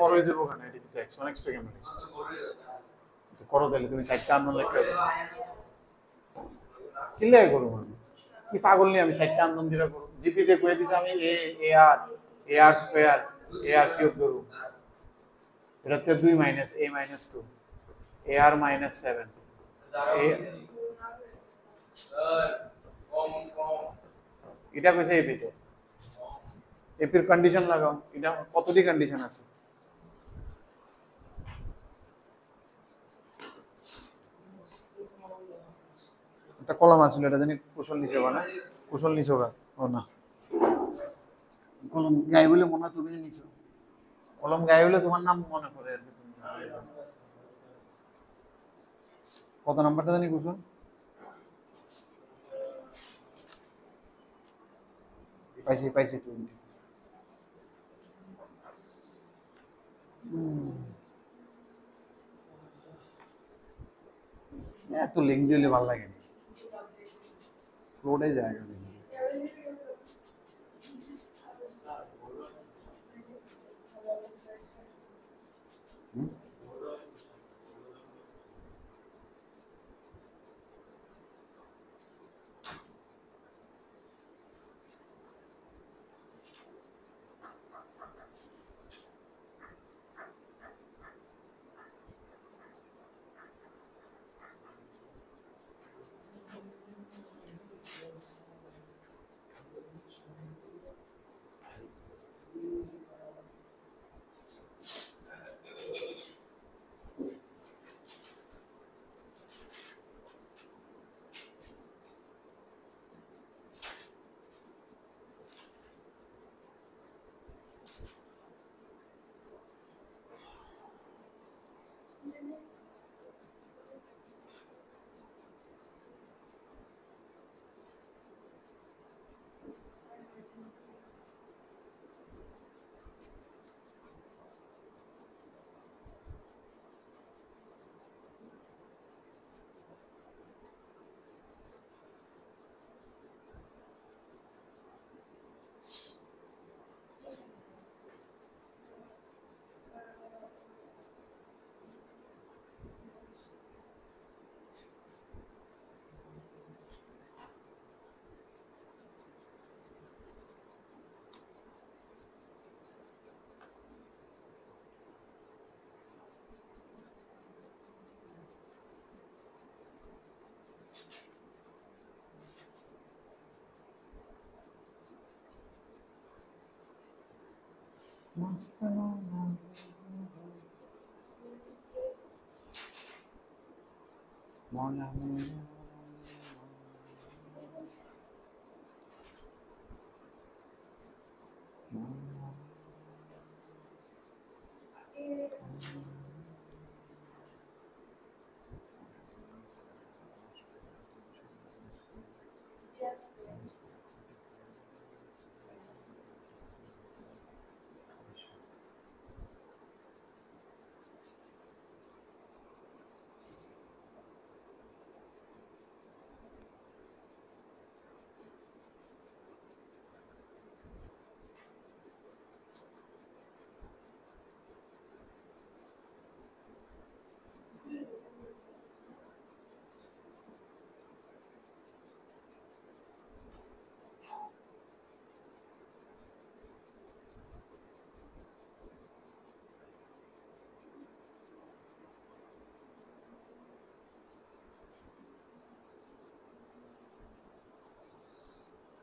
বড় হয়ে যাবো ওখানে এটি দিতে 100 এক্সট্রা ক্যামেরা করো তাহলে তুমি সাইডটা আন্দোলন লেখা চিল্লাই করবো আমি কি পাগল নিয়ে আমি সাইডটা আন্দোলন দিরা করবো জিপিতে কয়ে দিছে আমি এ আর স্কোয়ার এ আর কিউব ধরবো এটাতে 2 মাইনাস এ মাইনাস 2 এ আর মাইনাস 7 এটা কইছে এপিতে এপির কন্ডিশন লাগাও এটা কতটি কন্ডিশন আছে একটা কলম আছিল এটা জানি কুশল নিচে বানা কুশল নিচে ও না কলম গাই বলে মনে হয় তুমি নিছো কলম গাই বলে তোমার নাম মনে পড়ে আর কি কত নাম্বারটা জানি কুশল পাইছি 20 এত লিঙ্ক দিলে ভালো লাগে না ফ্লোটে জায়গা নেই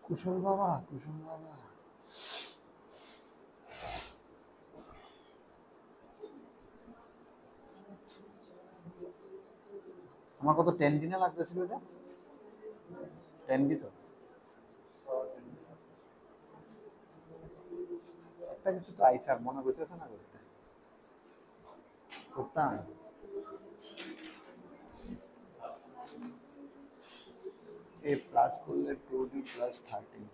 কুশল বাবা আমার কত 10 দিনে লাগতেছিল এটা 10 দিত একটা কিছু তো আইসার মনে করতেছে না করতাম a plus করলে 2d plus 13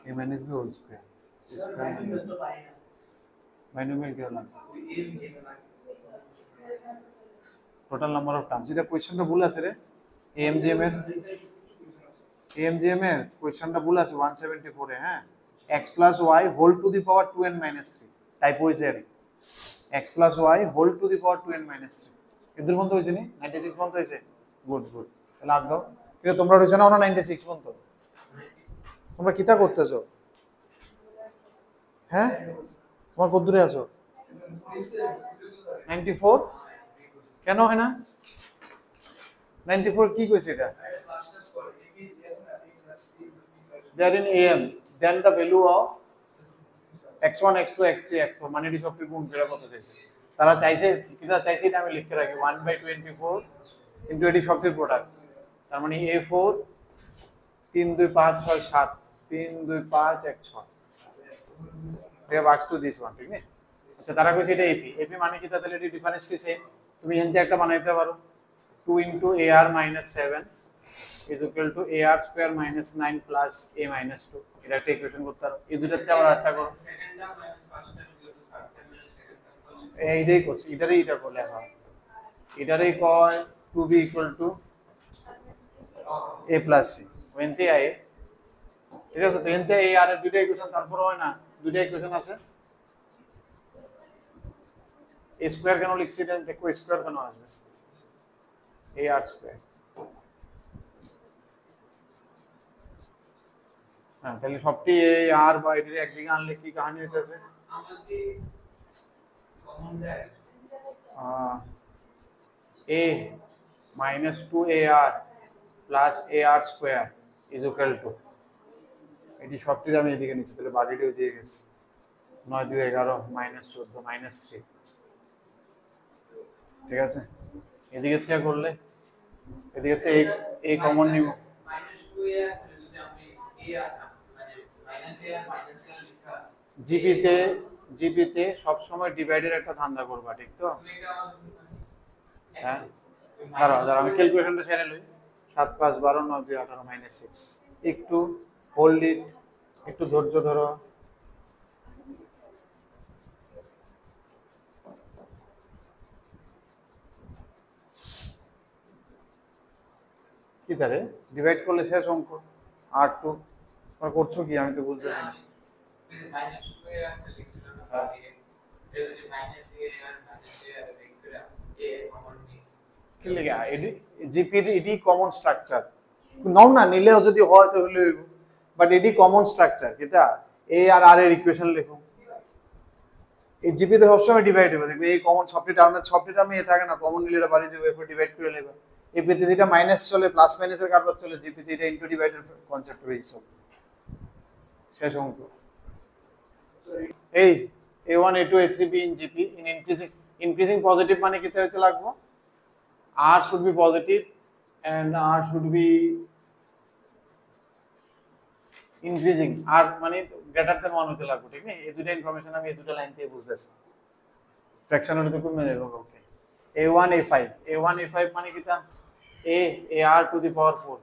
a minus b whole square binomial কি হলো total number of terms এটা কোশ্চেনটা ভুল আছে রে amgm এর কোশ্চেনটা ভুল আছে 174 এ হ্যাঁ x plus y whole to the power 2n minus 3 type হইছে আর x plus y whole to the power 2n minus 3 এদের পর্যন্ত হইছে নি 96 পর্যন্ত হইছে গুড গুড তাহলে আগ দাও এটা তোমরা হইছে না 96 পর্যন্ত তোমরা কিটা করতেছো হ্যাঁ তোমার কত দূরে আছো 94 কেন হয় না 94 কি কইছে এটা they are in am then the value of x1 x2 x3 x4 মানে এটি সবটি গুণ করে কত চাইছে তারা চাইছে কিটা চাইছে এটা আমি লিখে রাখি 1/24 ইনটু এটি সবটির প্রোডাক্ট তার মানে a4 3 2 5 6 7 3 2 5 1 6 they have asked to this one ঠিক না আচ্ছা তারা কইছে এটা ap মানে কি তাহলে এটি ডিফারেন্সটি সেম তুমি এখান থেকে একটা বানাইতে পারো 2 into ar minus 7 is equal to ar square minus 9 plus a minus 2 এটা একটা ইকুয়েশন করতে পারো এই দুটাতে আবার আরেকটা করো এইটাই করছি এটারই এটা বলে হ্যাঁ এটারই কয় 2b equal to a plus c when they are ঠিক আছে তো এনতে এই আর এর দুটো ইকুয়েশন তারপর হয় না দুটো ইকুয়েশন আছে a স্কয়ার কেন লিখছি এটা দেখো স্কয়ার কেন আসবে ar স্কয়ার হ্যাঁ তাহলে সবটি এই আর বা এর একদিকে আনলে কি কাহিনী হইতাছে আমাদের কমন যায় a minus 2ar plus ar square is equal to এটি সবটি আমি এদিকে নিছি তাহলে বাকিটাও দিয়ে গেছে 9 2 11 minus 14 minus 3 ঠিক আছে এদিকে থেকে করলে এদিকে তে এই কমন নিব minus 2ar যদি আমি ar মানে minus ar minus ar লেখা জিপি তে সব সময় ডিভাইডের একটা ধান্দা করবা ঠিক তো হ্যাঁ দাঁড়াও আমি ক্যালকুলেশনটা সেরে লই 7 5 12 9 2 18 minus 6 একটু হোল্ড ইট একটু ধৈর্য ধরো কি তারে ডিভাইড করলে শেষ অঙ্ক r2 তোমরা করছো কি আমি তো বুঝতেছি না মাইনাস 2 এর একটা লিখছিলাম এটা যদি মাইনাস a আর মাইনাস a আর ভেক্টর a কমন নিই কি লেখা জিপি এটি কমন স্ট্রাকচার নাও না নিলেও যদি হয় তাহলে বাট এটি কমন স্ট্রাকচার কিটা a আর r এর ইকুয়েশন লিখো এই জিপি তে সবসময় ডিভাইড হবে দেখবে এই কমন সবটি টার্মে এ থাকে না কমন নিলে এটা বাড়ি যাবে এরপর ডিভাইড করে নেবে এই পেতে যেটা মাইনাস চলে প্লাস মাইনাসের কারবার চলে জিপি তে এটা ইনটু ডিভাইডের কনসেপ্ট হয়ে সব শেষ অঙ্ক এই a1 a2 a3b in gp in increasing positive মানে কিতে হইতে লাগবে r should be positive and r should be increasing r মানে গ্রেটার দ্যান 1 হতে লাগবে ঠিক না এই দুটো ইনফরমেশন আমি এই দুটো লাইন থেকে বুঝতেছি ফ্র্যাকশন হলে তো কমে যাবে ওকে a1 a5 মানে কিটা ar to the power 4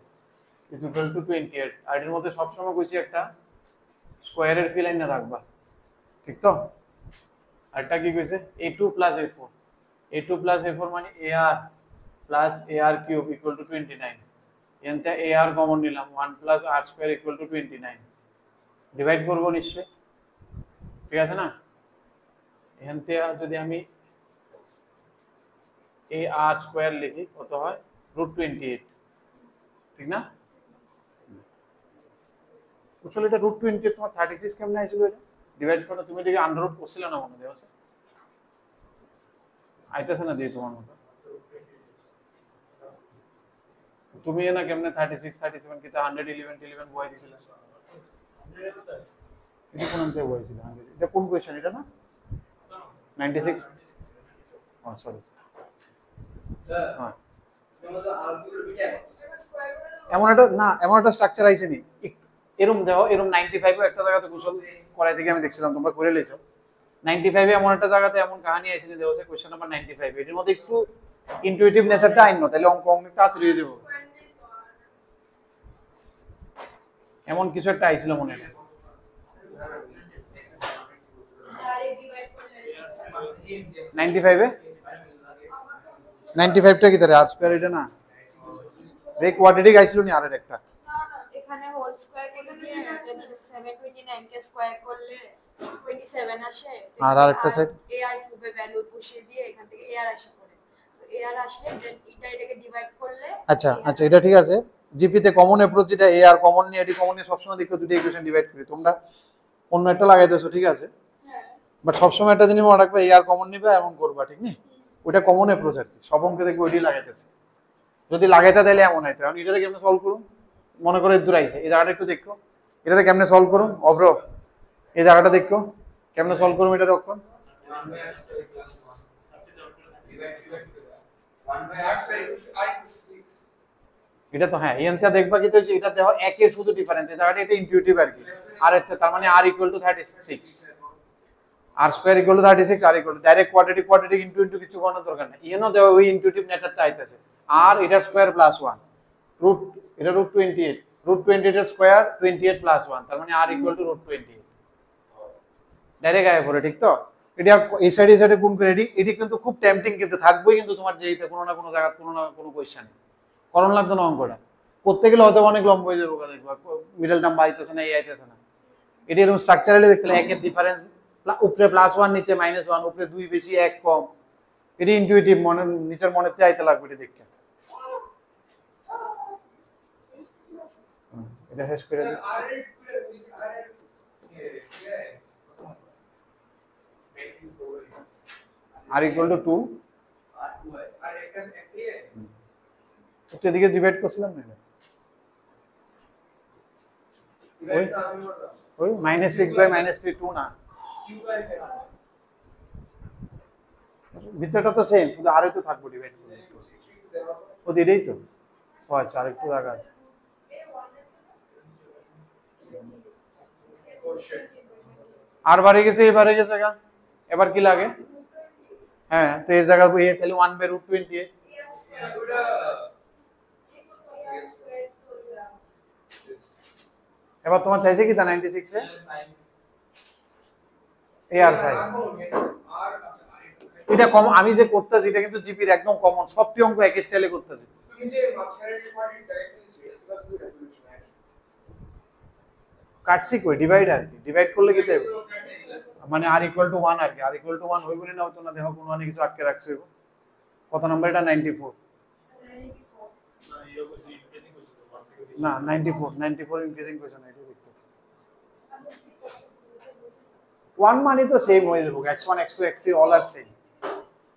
is equal to 28 আর এর মধ্যে সব সময় কইছি একটা স্কয়ারের ফি লাইন রাখবা ঠিক তো আরটা কি কইছে a2 a4 মানে ar plus ar cube equal to 29 এনতে ar কমন নিলাম 1 plus r square equal to 29 divide করব নিশ্চয় ঠিক আছে না এনতে যদি আমি ar square লিখি কত হয় √28 ঠিক না আসলে এটা √28 তোমার 36 কেমনে আইছিল এটা ডিভাইড করলে তুমি দেখি আন্ডাররুট করছিল না মনে দেওয়া আছে আইতাছে না দিয়ে তোমার মত তুমি না কেমনে 36 37 কিটা 111 বয় দিছিল এটা কোন অঙ্কে বয়ছিল 100 এটা কোন কোশ্চেন এটা না 96 সরি স্যার হ্যাঁ এমন একটা স্ট্রাকচার আইছে নি এরকম দেখো এরকম 95 এ একটা জায়গাতে কুশল করাই থেকে আমি দেখছিলাম তোমরা করে লইছো 95 এ এমন একটা জায়গাতে এমন কাহিনী আইছে নি দেখো কোশ্চেন নাম্বার 95 এর মধ্যে একটু ইনটুইটিভ নেচারটা আইন না তাহলে অঙ্ক তাড়াতাড়ি হয়ে যাবে এমন কিছু একটা আইছিল মনে নেই 95 এ 95 টা কি তারে r স্কয়ার এটা না রে কোয়াড্রেটিক আইছিল নি আরের একটা এখানে হোল স্কয়ার করে দিয়ে 729 কে স্কয়ার করলে 27 আসে আর একটা সেট আর কিউবে ভ্যালু বসিয়ে দিয়ে এখান থেকে আর আসে পড়ে তো আর আসলে দেন এটাকে ডিভাইড করলে আচ্ছা আচ্ছা এটা ঠিক আছে জিপি তে কমন অ্যাপ্রোচ যেটা আর কমন নিয়ে এটি কমন নিয়ে সবসময় দেখো দুটো ইকুয়েশন ডিভাইড করি তোমরা অন্য একটা লাগাইতেছো ঠিক আছে বাট সবসময় একটা জিনিস মনে রাখবে আর কমন নিবে এমন করবা ঠিক নেই ওটা কমন অ্যাপ্রোচ আর কি সব অঙ্কে দেখবে ওইটাই লাগাইতেছে যদি লাগাইতে তাহলে এমন হইতো কারণ এটাকে কেমনে সলভ করুন মনে করে দূর আইছে এই জায়গাটা একটু দেখো এটাকে কেমনে সলভ করুন অব্র এই জায়গাটা দেখো কেমনে সলভ করুন এটা রক্ষণ এটা তো হ্যাঁ এনটা দেখবা কি তো এটা দেখো একের শুধু ডিফারেন্স এই জায়গাটা এটা ইনটিউটিভ আর কি আর তার মানে r = 36 r square = 36 r = direct quadratic into কিছু করার দরকার নাই ইনো দেওয়া ওই ইনটিউটিভ নেচারটা আইতাছে r এটার স্কয়ার প্লাস 1 রুট এটা √28 এর স্কয়ার 28 প্লাস 1 তার মানে r = √28 ডাইরেক্ট আয় পড়ে ঠিক তো এটা এই সাইডে গুণ করে এটি কিন্তু খুব টেম্পটিং কিন্তু থাকবেই কিন্তু তোমার যেইতে কোনো না কোনো জায়গা কোনো না কোনো কোশ্চেন করণ লাগতো না অঙ্কটা করতে গেলে হয়তো অনেক লম্বা হয়ে যাবে দেখবা মিডল টার্ম আইতেছে না এই আইতেছে না এটি এরকম স্ট্রাকচারালি দেখলে একের ডিফারেন্স উপরে +1 নিচে -1 উপরে 2 বেশি 1 কম এটি ইনটিউটিভ মনে নিচের মনেতে আইতে লাগবে এটি দেখতে এটা শেষ করে দিই r = 2 একটু এদিকে ডিভাইড করছিলাম না ওই -6/-3 2 না ভিতরটা তো সেম শুধু আর তো থাকবে ডিভাইড করে ও দিলেই তো আচ্ছা আর একটু জায়গা আছে আর বাড়ে গেছে এবারে গেছে গা এবার কি লাগে হ্যাঁ তো এর জায়গা এই তাহলে 1/√28 এবার তোমার চাইছে কি তা 96 এ আর 5 এটা কম আমি যে করতেছি এটা কিন্তু জিপির একদম কমন সবটি অঙ্ক এক স্টাইলে করতেছি তুমি যে মাঝখানে কোয়াড্রেটিক ডাইরেক্টলি কাটছি কই ডিভাইড আর কি ডিভাইড করলে কি দেব মানে r = 1 আর কি r = 1 হই বলে না হতো না দেখো কোনো মানে কিছু আটকে রাখছো কত নাম্বার এটা 94 না 94 ইনক্রিজিং কোশ্চেন এটা দেখতেছি 1 মানে তো সেম হয়ে যাবে x1 x2 x3 অল আর সেম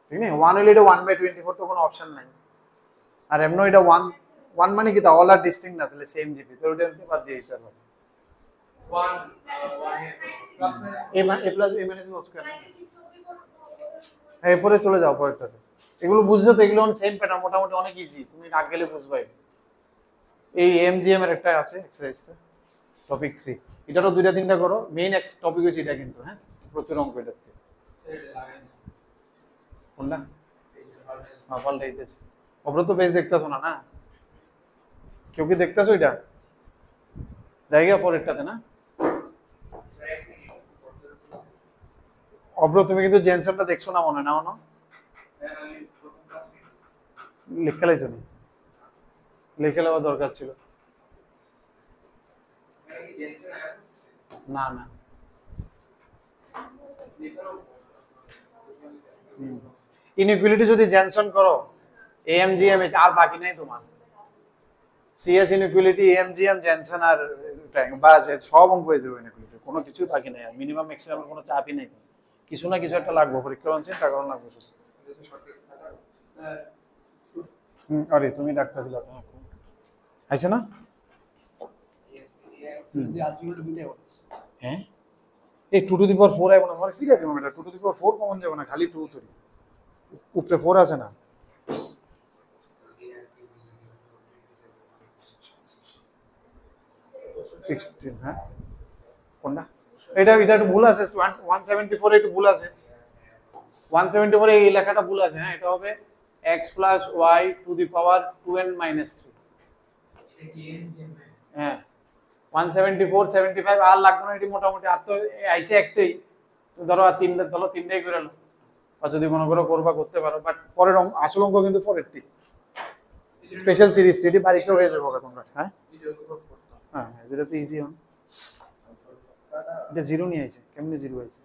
ঠিক না 1 হইলে এটা 1/24 তো কোনো অপশন নাই আর এমন এটা 1 মানে কি তা অল আর ডিস্টিংক্ট না তাহলে সেম জিপি তো ওটা দিতে বাদ দিয়ে দিতে হবে 1 a plus a minus b square হ্যাঁ এরপরে চলে যাও পরেরটাতে এগুলো বুঝছো তো এগুলো সেম প্যাটার্ন মোটামুটি অনেক ইজি তুমি না গেলে বুঝবাই এই এমজিএম এর একটা আছে এক্সারসাইজটা টপিক 3 এটারও দুইটা তিনটা করো মেইন টপিক হচ্ছে এটা কিন্তু হ্যাঁ প্রচুর অঙ্ক এটাতে কোনটা পাল্টাইতেছে ওপরে তো পেজ দেখতেছো না না কেউ কি দেখতেছো এটা জায়গা পরেরটাতে না অব্র তুমি কিন্তু জেনসনটা দেখছো না মনে নাও না লিখে লাইছো নি লিখে লওয়া দরকার ছিল না না ইনইকুয়ালিটি যদি জেনসন করো এএমজিএম আর বাকি নাই তোমার সিএস ইনইকুয়ালিটি এএমজিএম জেনসন আর বাস সব অঙ্ক হয়ে যাবে ইনইকুয়ালিটি কোনো কিছু বাকি নাই মিনিমাম ম্যাক্সিমাম কোনো চাপই নেই কিছু না কিছু একটা লাগবে পরীক্ষা অঞ্চল টাকা লাগবে শুধু আরে তুমি ডাক্তার ছিল আইছে না হ্যাঁ এই 2 টু দি পাওয়ার 4 আইবো না মানে ফিরে দিও এটা 2 টু দি পাওয়ার 4 কমন যাবে না খালি 2 তরি উপরে 4 আছে না হ্যাঁ কোনটা এটা একটু ভুল আছে 174 একটু ভুল আছে 174 এই লেখাটা ভুল আছে হ্যাঁ এটা হবে x + y two the power 2n - 3 হ্যাঁ 174 75 আর লাগবে না, এটি মোটামুটি আর তো আইছে একটাই, ধরো আর তিনটাই করে লো, বা যদি মনে করো করবা করতে পারো, বাট পরের আসল অঙ্ক কিন্তু 480 স্পেশাল সিরিজ এটি বাড়িতে হয়ে যাবে তোমরা। হ্যাঁ হ্যাঁ এটা তো ইজি হন, এটা জিরো নিয়ে আইছে, কেমনে জিরো আইছে?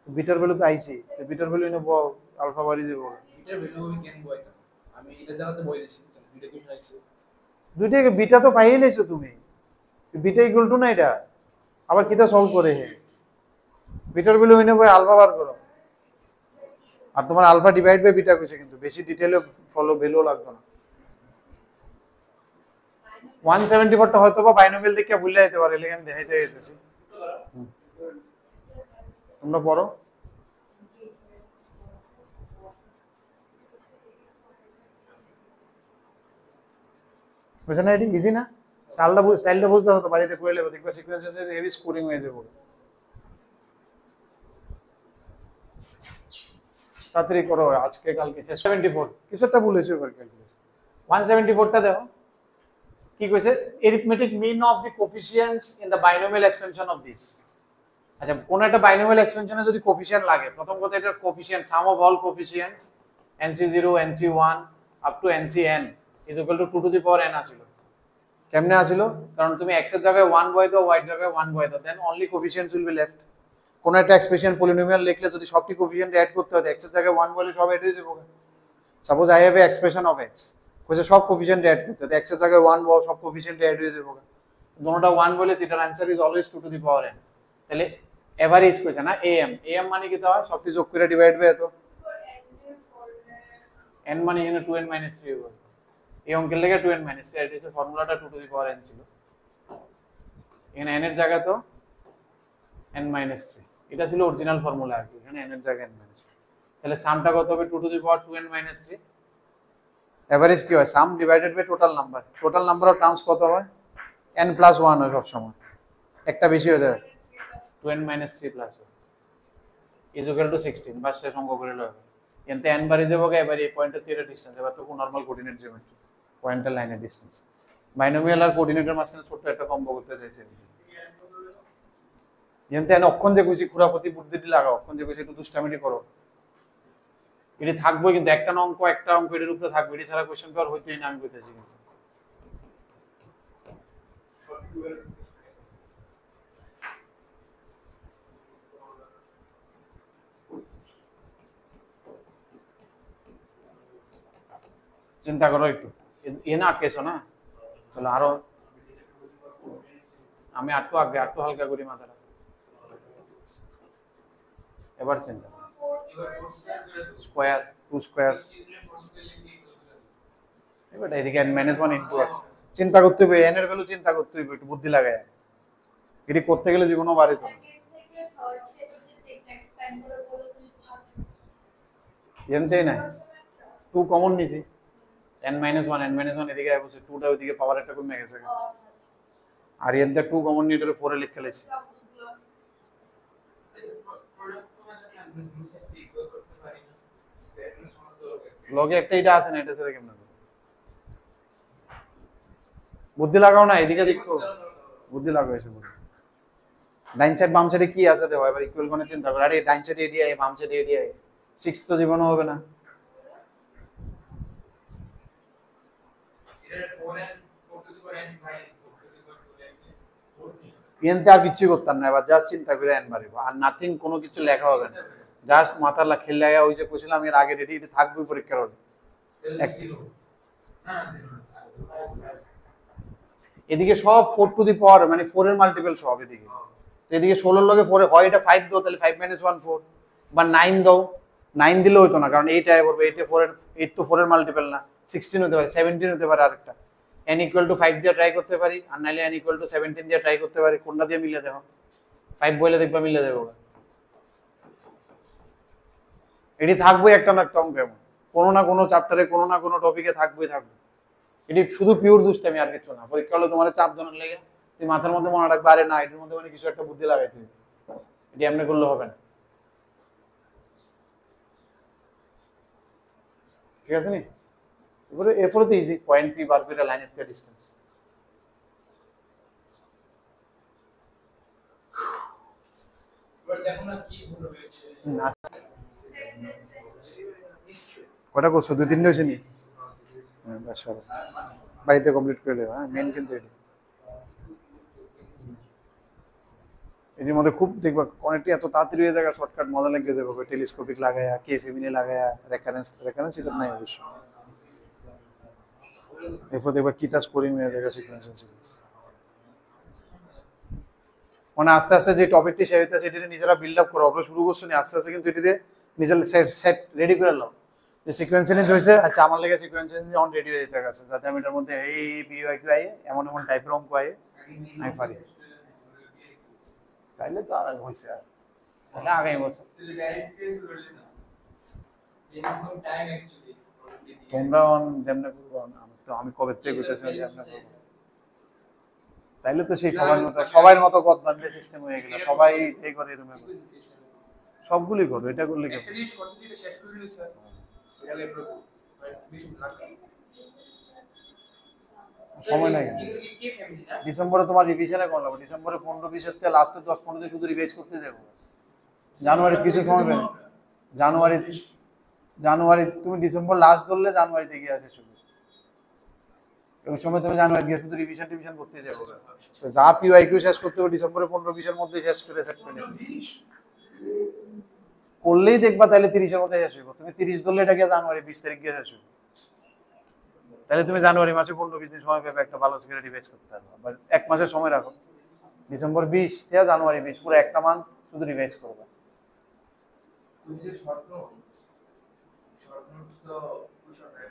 বিটার ভ্যালু তো আইছে, বিটার ভ্যালু এনে আলফা বাড়ি যাবে, আমি এটা জায়গাতে বই দিছি দুইটা কোশ্চেন আইছে, দুইটাকে বিটা তো পাইয়ে লাইছো তুমি, বিটা ইকুয়াল টু না এটা, আবার কিটা সলভ করে হে, বিটার ভ্যালু এনে আলফা বার করো, আর তোমার আলফা ডিভাইড বাই বিটা কইছে, কিন্তু বেশি ডিটেইলে ফলো ভ্যালু লাগবে না। 174 টা হয়তো বা বাইনোমিয়াল দেখে ভুলে যেতে পারে, এখানে দেখাইতে গেতেছি, তোমরা পড়ো। বুঝছ না, এটি ইজি না, স্টাইলটা বুঝতে হতো, বাড়িতে করে নেবে, দেখবে সিকোয়েন্সে হেভি স্কোরিং হয়ে যাবে। তাড়াতাড়ি করো, আজকে কালকে 74 কিছু একটা বলেছি এবার ক্যালকুলেশন। 174 টা দেখো কি কইছে, arithmetic mean of the coefficients in the binomial expansion of this। আচ্ছা, কোন একটা বাইনোমিয়াল এক্সপেনশনে যদি কোফিশিয়েন্ট লাগে, প্রথম কথা এটার coefficient sum of all coefficients nc0 nc1 up to ncn is equal to 2 to the power n আসিল। কেমনে আসিল? কারণ তুমি x এর জায়গায় 1 বয় দাও, y এর জায়গায় 1 বয় দাও, then only কোফিশিয়েন্টস will be left. কোন একটা এক্সপ্রেশন পলিনোমিয়াল লিখলে যদি সবটি কোফিশিয়েন্ট অ্যাড করতে হয়, x এর জায়গায় 1 বলে সব অ্যাড হয়ে যাবে। Suppose I have a expression of x, কইছে সব কোফিশিয়েন্ট অ্যাড করতে হয়, x এর জায়গায় 1 বল সব কোফিশিয়েন্ট অ্যাড হয়ে যাবে। দুটোটা 1 বলে এটার answer is always 2 to the power n। তাহলে এভারেজ কইছে না am মানে কি তা হয়, সবটি যোগ করে ডিভাইড বাই এত, n মানে এখানে 2n 3 হবে, এই অঙ্কের লেগে 2n 3, এটা হচ্ছে ফর্মুলাটা 2 টু দি পাওয়ার n ছিল, এখানে n এর জায়গা তো n 3, এটা ছিল অরিজিনাল ফর্মুলা আর কি, এখানে n এর জায়গায় n 3, তাহলে সামটা কত হবে 2 to the power 2n 3। Average কি হয়, sum divided by total number of terms কত হয়, n প্লাস 1 হয় সব সময়, একটা বেশি হয়ে যায় 2n 3 plus is equal two 16, বাস শেষ অঙ্ক করে লয়, এনতে n বাড়ি যাবো, এবারে এই পয়েন্টের থেকে ডিসটেন্স, এবার তো নরমাল কোঅর্ডিনেট জিওমেট্রি, পয়েন্টের লাইনের ডিসটেন্স, বাইনোমিয়াল আর কোঅর্ডিনেটের মাঝখানে ছোট্ট একটা কম্বো করতে চাইছে। এনতে n অক্ষণ যে কইছি খুরাপতি বুদ্ধিটি লাগাও, অক্ষণ যে কইছি একটু দুষ্টামিটি করো, এটি থাকবে কিন্তু একটা অঙ্ক এর উপরে থাকবে, এটি ছাড়া কোশ্চেন পেপার হইতেই না, আমি কইতেছি। কিন্তু চিন্তা করো একটু, এ না আটকেছো না, তাহলে আরো আমি আটটু হালকা করি মাথাটা, এবার চিন্তা স্কোয়ার 2 স্কোয়ার, এবার এদিকে n - 1 ইনটু আছে, চিন্তা করতে হবে n এর ভ্যালু, চিন্তা করতে হবে একটু বুদ্ধি লাগায়, এটি করতে গেলে জীবনও বাড়ে তো। এনতেই না 2 কমন নিছি, n - 1 এদিকে আসছে, 2টা ওইদিকে পাওয়ার একটা কমে গেছে, আর এনতে 2 কমন নিয়ে এটা 4 এ লিখে ফেলেছি। লগে একটা এটা আছে না, এটা থেকে কেমন বুদ্ধি লাগাও না, এদিকে দেখো বুদ্ধি লাগাও, এসে বলো ডাইন সাইড বাম সাইডে কি আছে দেখো, এবার ইকুয়াল কোণে চিন্তা করো, আরে ডাইন সাইডে এরিয়া বাম সাইডে এরিয়া 6 তো জীবনও হবে না, এনতে আর কিছু করতাম না, এবার জাস্ট চিন্তা করে n বাড়িব, আর নাথিং, কোনো কিছু লেখা হবে না, জাস্ট মাথার খেল লাগা, ওই যে কইছিলাম এর আগে রেডি এটা থাকবে পরীক্ষার হলে। এদিকে সব 4 টু দি পাওয়ার মানে 4 এর মাল্টিপল সব এদিকে, তো এদিকে 16 এর লগে 4 হয়, এটা 5 দাও, তাহলে 5 - 1 4, বা 9 দাও, 9 দিলে হইতো না, কারণ 8 আয় পড়বে, 8 তো 4 এর মাল্টিপল না, 16 হতে পারে, 17 হতে পারে, আরেকটা n = 5 দিয়ে ট্রাই করতে পারি, আর নাইলে n = 17 দিয়ে ট্রাই করতে পারি, কোনটা দিয়ে মিলে দেখো, 5 বলে দেখবা মিলে দেবো, এটি থাকবে একটা না একটা অঙ্ক, এমন কোনো না কোনো চ্যাপ্টারে কোনো না কোনো টপিকে থাকবে। এটি শুধু পিওর দুষ্টামি, আর কিছু না, পরীক্ষা হলে তোমার চাপ দেওয়ার লেগে তুই মাথার মধ্যে মনে রাখবে, আরে না এটির মধ্যে মানে কিছু একটা বুদ্ধি লাগাই, তুমি এটি এমনি করলে হবে না, ঠিক আছে নি? এবারে এরপরে তো ইজি, পয়েন্ট পি বার করে লাইনের থেকে ডিস্টেন্স, এবার দেখো না কি ভুল হয়েছে। কটা করছো 2-3 হয়েছে নি? হ্যাঁ বাস হবে। বাড়িতে কমপ্লিট করে দেবো। হ্যাঁ মেন কিন্তু এটি এটির মধ্যে খুব দেখবা অনেকটি এত তাড়াতাড়ি হয়ে যায় শর্টকাট মজা লেগে যাবে টেলিস্কোপিক লাগায়া কে ফেমিনি লাগায়া রেফারেন্স এটা নাই অবশ্য এরপর দেখবা কিতাস করিং হয়ে যায় সিকোয়েন্সিয়াল সিরিজ মানে আস্তে আস্তে যে টপিকটি শেয়ার হইতেছে এটিতে নিজেরা বিল্ড আপ করো অগ্র শুরু করছো নি আস্তে আস্তে কিন্তু এটিতে নিজের সেট রেডি করে নাও যে সিকোয়েন্সিয়াল হয়েছে আচ্ছা আমার লেগে সিকোয়েন্সিয়াল অন রেডি হয়ে যেতে গেছে যাতে আমি এটার মধ্যে এই পিওয়াইকিউ আই এমন এমন টাইপের অঙ্ক আই আমি পারি তাইলে তো আর হইছে আর তাহলে আগামী বছর তোমরা যেমনে করবো আমি কবে থেকে করতেছি যেমনে করবো তাইলে তো সেই সবার মতো কত বান্ধে সিস্টেম হয়ে গেল সবাই এই করে এরকম সবগুলি করো এটা করলে কি সময় নাই ডিসেম্বরে তোমার রিভিশনে কোন লাগবে ডিসেম্বরে 15-20 থেকে লাস্টে 10-15 শুধু রিভাইজ করতে যাবো জানুয়ারি কিছু সময় পাবে জানুয়ারি তুমি ডিসেম্বর লাস্ট ধরলে জানুয়ারিতে গিয়ে আসে শুধু ওই সময় তুমি জানুয়ারি গিয়ে শুধু রিভিশন করতে যাবো যা পিওআইকিউ শেষ করতে হবে ডিসেম্বরে 15-20 এর মধ্যে শেষ করে সেট করে করলেই দেখবা তাহলে 30 এর মধ্যে শেষ হবে তুমি 30 ধরলে এটা গিয়ে জানুয়ারি 20 তারিখ গিয়ে শেষ হবে তাহলে তুমি জানুয়ারি মাসে 15-20 দিন সময় পাবে একটা ভালো করে রিভাইজ করতে পারবে বাট এক মাসের সময় রাখো ডিসেম্বর 20 থেকে জানুয়ারি 20 পুরো একটা মান্থ শুধু রিভাইজ করবে তুমি যে শর্ট নোট তো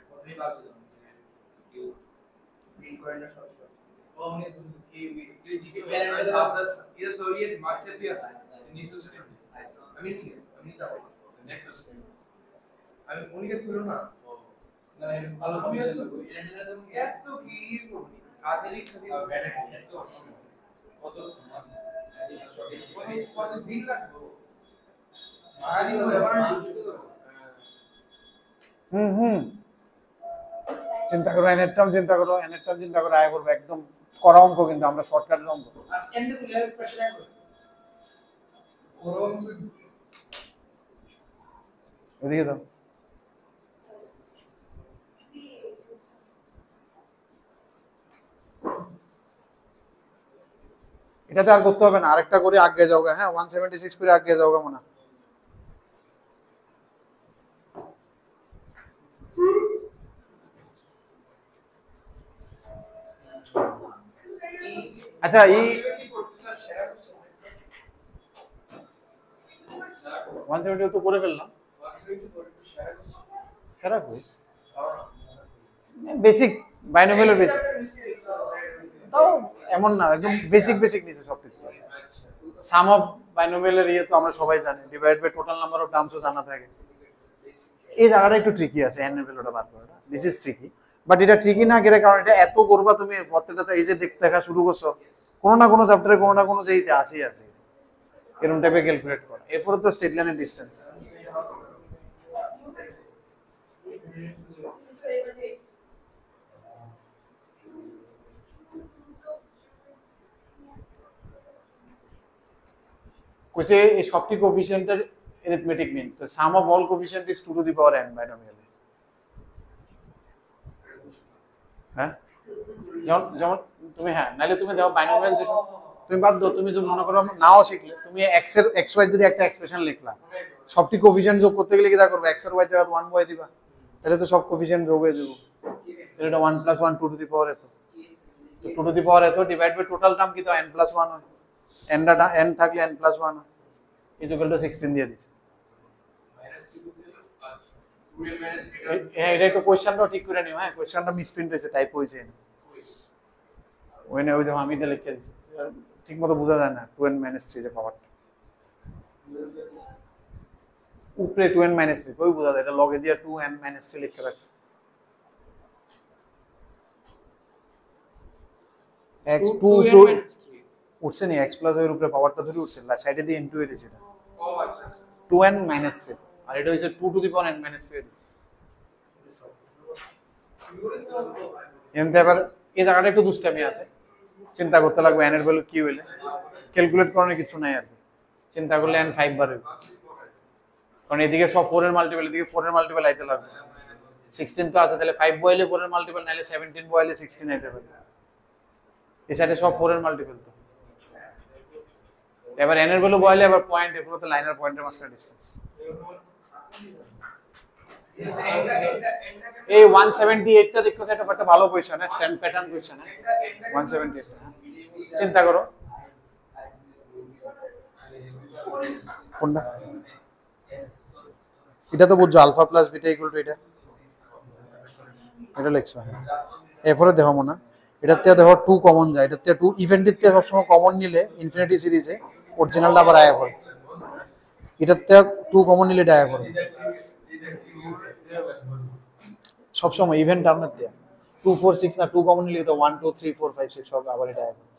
প্রথমেই বাজে দাও কেউ প্রিন্ট করে না শর্ট ও আমি কি প্যারামিটার এটা তো এই মার্কসে পি আছে নিশ্চয় আমি তাও নেক্সট আমি উনিকে করব না না ভালো কমই আছে এত কি করব আধেলি খালি ব্যাটারি এত কত কত দিন লাগবে আদি ব্যবহার চিন্তা করো এনের টার্ম চিন্তা করো আয় করবো একদম করা অঙ্ক কিন্তু আমরা শর্টকাটের অঙ্ক এদিকে যাও এটাতে আর করতে হবে না আরেকটা করে আগে যাওগা হ্যাঁ 176 করে আগে যাওগা মনে আচ্ছা এই 170 তো করে ফেললাম সেরা কই বেসিক বাইনোমিয়ালের বেসিক তাও এমন না একদম বেসিক নিচে সব কিছু সাম অফ বাইনোমিয়ালের ইয়ে তো আমরা সবাই জানি divide by total number of টার্মসও জানা থাকে এই জায়গাটা একটু ট্রিকি আছে এন এর ভ্যালুটা বার করাটা দিস ইজ ট্রিকি বাট এটা ট্রিকি না গেলে কারণ এটা এত করবা তুমি প্রত্যেকটা তো এই যে দেখা শুরু করছো কোনো না কোনো চ্যাপ্টারে কোনো না কোনো যেইতে আছেই আছে এরকম টাইপে ক্যালকুলেট করা এরপরে তো স্ট্রেট লাইনের ডিসটেন্স কইছে এই সবটি কোএফিশিয়েন্টের অ্যারিথমেটিক মিন তো sum of all coefficient is 2 to the power n binomial হ্যাঁ যেমন তুমি হ্যাঁ নালে তুমি দাও বাইনোমিয়াল যে তুমি বাদ দাও তুমি যদি মনে করো নাও শিখলে তুমি x এর xy যদি একটা এক্সপ্রেশন লিখলা সবটি কোএফিশিয়েন্ট যোগ করতে গেলে কি দা করবে x এর y জায়গায় 1 বয় দিবা তাহলে তো সব কোএফিশিয়েন্ট যোগ হয়ে যাবে তাহলে এটা 1 + 1 2 টু দি পাওয়ার এত 2 টু দি পাওয়ার এত ডিভাইড বাই টোটাল টার্ম কি তো n + 1 হয় n ডাটা n থাকলে n + 1 ইজ ইকুয়াল টু 16 দিয়ে দিছে হ্যাঁ এটা একটু কোশ্চেনটা ঠিক করে নিও হ্যাঁ কোশ্চেনটা মিসপ্রিন্ট হয়েছে টাইপ হয়েছে ওই দেখো আমি এটা লিখে দিছি ঠিক মতো বোঝা যায় না 2n - 3 যে পাওয়ারটা উপরে 2n - 3 কই বোঝা যায় এটা লগে দিয়া 2n - 3 লিখে রাখছি x 2 উঠছে নি x প্লাস এর উপরে পাওয়ারটা ধরে উঠছে সাইডে দিয়ে ইনটু এর দিছে এটা 2n - 3 আর এটা হইছে 2 টু দি পাওয়ার n - 3 এনতে আবার এই জায়গাটা একটু দুষ্টামি আছে চিন্তা করতে লাগবে n এর ভ্যালু কি হইলে ক্যালকুলেট করার কিছু নাই আর চিন্তা করলে n 5 বার হইব, কারণ এদিকে সব 4 এর মাল্টিপল, এদিকে 4 এর মাল্টিপল আইতে লাগবে। 16 তো আছে, তাহলে 5 বইলে 4 এর মাল্টিপল, নাইলে 17 বইলে 16 আইতে পারে। এই সাইডে সব 4 এর মাল্টিপল তো। এবার n এর ভ্যালু বইলে আবার পয়েন্ট, এগুলো তো লাইনের পয়েন্টের মাঝখানে ডিসটেন্স। এই 178 টা দেখো, এটা একটা ভালো কোশ্চেন, স্ট্যান্ড প্যাটার্ন কোশ্চেন। 178 চিন্তা করো কোনটা, এটা তো বুঝছো alpha plus beta equal to এটা লিখছো। হ্যাঁ, এরপরে দেখো মনে এটাতে দেখো 2 কমন যায়, এটাতে 2 ইভেন্টটিতে সবসময় কমন নিলে ইনফিনিটি সিরিজে অরিজিনালটা আবার আয়া পড়ে, এটাতে 2 কমন নিলে এটা আয়া পড়ে সবসময় ইভেন্ট টার্মের দিয়ে। 2 4 6 না 2 কমন নিলে তো 1 2 3 4 5 6 সব আবার এটা আয়া পড়ে।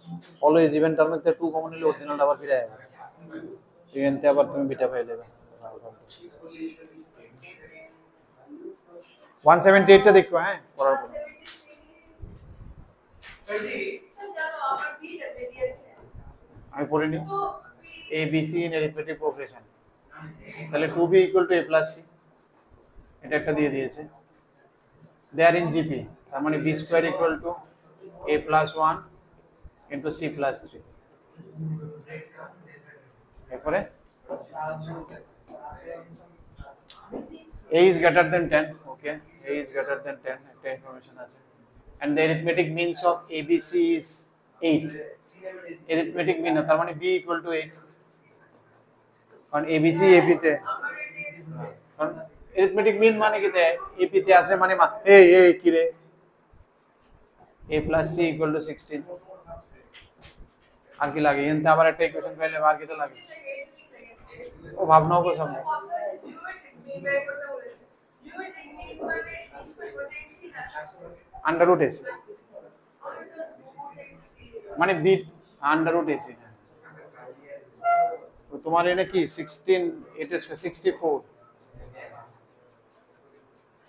অলওয়েজ ইভেন্ট টার্মের দিয়ে 2 কমন নিলে অরিজিনালটা আবার ফিরে আয়া পড়ে, ইভেন্টে আবার তুমি বিটা পাই যাবে। 178 টা দেখো। হ্যাঁ, পড়ার পর আমি পড়িনি। a b c in arithmetic progression, তাহলে 2b equal to a plus c, এটা একটা দিয়ে দিয়েছে। they are in gp, তার মানে b square equal to a plus 1 into c plus 3। এরপরে a is greater than 10, okay, a is greater than 10 একটা information আছে। and the arithmetic means of abc is 8, arithmetic mean তার মানে b equal to 8, কারণ abc ap তে, কারণ arithmetic mean মানে কি তে ap তে আছে, মানে এই কি রে, a plus c equal to 16। আর কি লাগে এনতে আবার একটা ইকুয়েশন পাইলে আর কি তো লাগে, ও ভাবনাও কো সামনে আন্ডার রুট এসি, মানে বিট আন্ডার রুট এসি। তো তোমার এনে কি 16, এটা 64,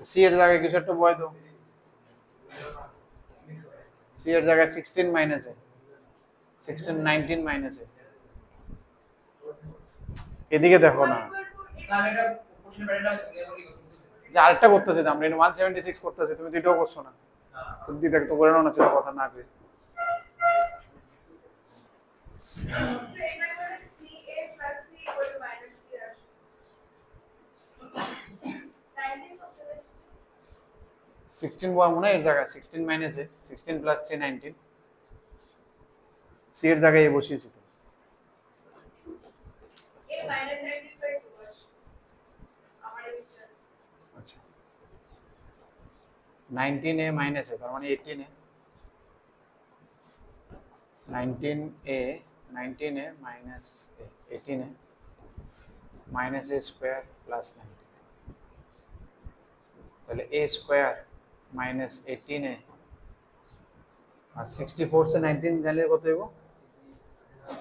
সি এর জায়গায় কিছু একটা বয় দাও, সি এর জায়গায় 16 মাইনাস এ 16 19 মাইনাস এ, এদিকে দেখো না যে আরেকটা করতেছে, আমরা 176 করতেছে, তুমি দুইটাও করছো না, তুমি দুইটা তো করে নাও না, সেটা কথা না কই। সিক্সটিন বয় মনে হয় এর জায়গায় 16 মাইনাস এ 16 প্লাস 3 19, সি এর জায়গায় এ বসিয়েছি তো। আচ্ছা 19 এ মাইনাস এ তার মানে 18 এ, 19 এ মাইনাস 18 এ মাইনাস এ স্কয়ার প্লাস 19, তাহলে এ স্কয়ার মাইনাস 18 এ আর 64 से 19 গেলে কত হইব,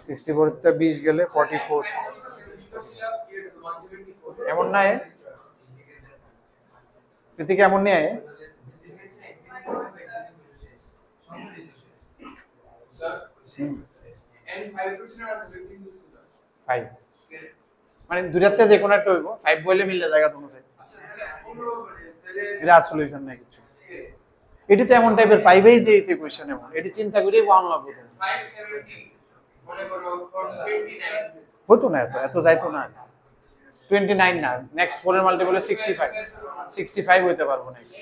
64 তে 20 গেলে 44, এমন না এ প্রতীক এমন নেই এ ফাইভ, মানে দুইটাতে যে কোনো একটা হইব, 5 বলে মিললে জায়গা তোমার সাইড, এটা আর সলিউশন নাই কিছু। এটি তো এমন টাইপের 5 এই যে এই কোশ্চেন এমন, এটি চিন্তা করেই ওয়ান লাগবে 570 মনে করো 29 হতো না, এত যাইতো না, 29 না, নেক্সট 4 এর মাল্টিপল 65 হইতে পারবো নেক্সট,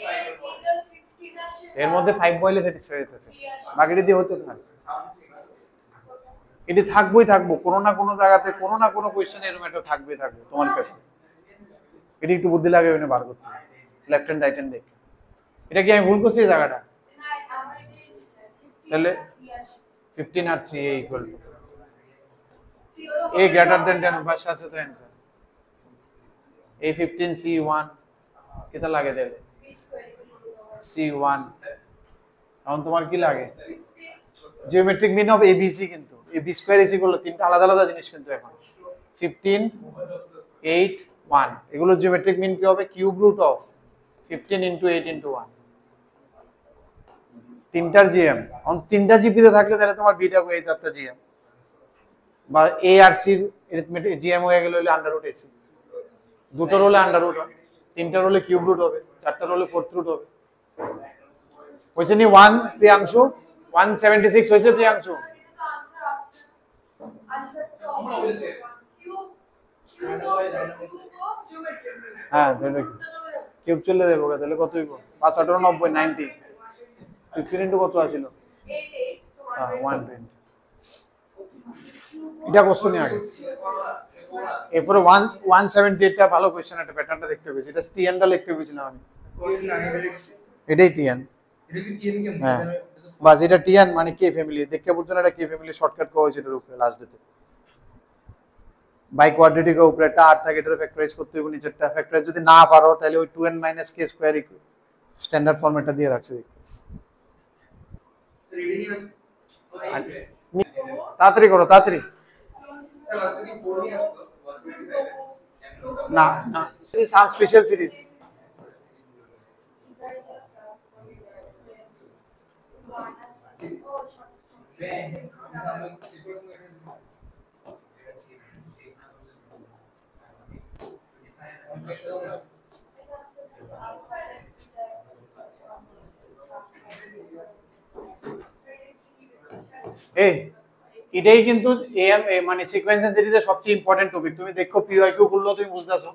এর মধ্যে 5 বইলে স্যাটিসফাই হইতেছে, বাকিটা দিয়ে হতো না। এটি থাকবো কোনো না কোনো জায়গাতে, কোনো না কোনো কোশ্চেন এরকম একটা থাকবে তোমার পেপার, এটি একটু বুদ্ধি লাগে ওখানে বার করতে, লেফট হ্যান্ড রাইট হ্যান্ড দেখে। এটা কি আমি ভুল করছি এই জায়গাটা? তাহলে 15 আর 3 equal to a greater than 10 বাস আছে তো आंसर a 15 c1 কিটা লাগে দিলে c1, এখন তোমার কি লাগে জিওমেট্রিক মিন অফ abc, কিন্তু ab স্কয়ার ac গুলো তিনটা আলাদা আলাদা জিনিস, কিন্তু এখন 15 8 1 এগুলো জিওমেট্রিক মিন কি হবে, cube root of 15 into 8 into 1, তিনটার জিএম, অন তিনটা জিপি তে থাকলে তাহলে তোমার বিটা কো এই তারটা জিএম বা এ আর সি এরিথমেটিক জিএম হয়ে গেলে হলে আন্ডার রুট এসি, দুটোর হলে আন্ডার রুট হবে, তিনটার হলে কিউব রুট হবে, চারটার হলে ফোর্থ রুট হবে। হয়েছে নি 1 প্রিয়াংশু? 176 হয়েছে প্রিয়াংশু? হ্যাঁ কিউব চলে দেবো, তাহলে কত হইব? 5 18 90 90, 15 ইন্টু কত আছিল? 120। এটা কোশ্চেন আগে। এরপরে 178 টা ভালো কোশ্চেন, একটা প্যাটার্নটা দেখতে পেয়েছি, এটা টিএনটা লিখতে পেয়েছিলাম আমি। এটাই টিএন। হ্যাঁ বাস, এটা টিএন মানে কে ফ্যামিলি, দেখতে বুঝছেন এটা কে ফ্যামিলি শর্টকাট করা হয়েছে এর উপরে লাস্ট ডেতে। বাই কোয়াড্রেটিক উপরে একটা আর থাকে, এটা ফ্যাক্টরাইজ করতে হবে, নিচেরটা ফ্যাক্টরাইজ যদি না পারো তাহলে ওই 2n - k স্কয়ার স্ট্যান্ডার্ড ফরম্যাটটা দিয়ে রাখছে। তাড়াতাড়ি করো তাড়াতাড়ি। না না, সাম স্পেশাল সিরিজ। এই এটাই কিন্তু এএম মানে সিকোয়েন্সিয়াল সিরিজের সবচেয়ে ইম্পর্টেন্ট টপিক। তুমি দেখো পিওয়াইকিউ করলেও তুমি বুঝতেছো